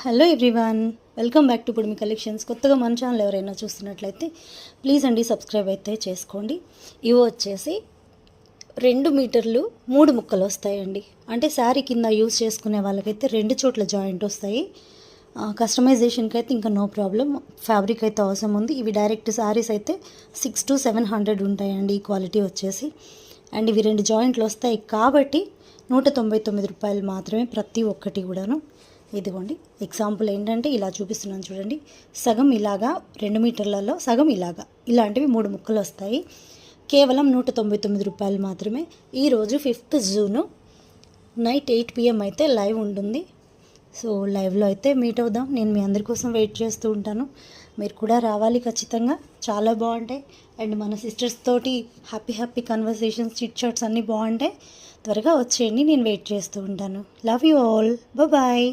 Hello everyone, welcome back to Pudimi collections. కొత్తగా మన channel ఎవరైనా చూస్తున్నట్లయితే ప్లీజ్ అండి సబ్స్క్రైబ్ అయితే చేసుకోండి. ఇవి వచ్చేసి 2 మీటర్లు 3 ముక్కలు వస్తాయండి. అంటే శారీ కింద యూస్ చేసుకునే వాళ్ళకైతే 2 చోట్ల జాయింట్ వస్తాయి. కస్టమైజేషన్కి అయితే ఇంకా నో ప్రాబ్లం, ఫ్యాబ్రిక్ అయితే అవసరం ఉంది. ఇవి డైరెక్ట్ శారీస్ అయితే 600 to 700 ఉంటాయండి ఈ క్వాలిటీ వచ్చేసి. అండ్ ఇవి 2 జాయింట్లు వస్తాయి కాబట్టి 199 రూపాయలు మాత్రమే ప్రతి ఒక్కటి కూడాను. ఇదిగోండి ఎగ్జాంపుల్ ఏంటంటే ఇలా చూపిస్తున్నాను చూడండి. సగం ఇలాగా 2 మీటర్లలో సగం ఇలాంటివి 3 ముక్కలు వస్తాయి. కేవలం 199 రూపాయలు మాత్రమే. ఈరోజు 5th జూన్ నైట్ 8 PM అయితే లైవ్ ఉంటుంది. సో లైవ్లో అయితే మీట్ అవుదాం. నేను మీ అందరి కోసం వెయిట్ చేస్తూ ఉంటాను. మీరు కూడా రావాలి ఖచ్చితంగా, చాలా బాగుంటాయి. అండ్ మన సిస్టర్స్ తోటి హ్యాపీ కన్వర్సేషన్స్, చిట్ చాట్స్ అన్నీ బాగుంటాయి. త్వరగా వచ్చేయండి, నేను వెయిట్ చేస్తూ ఉంటాను. Love you all, bye.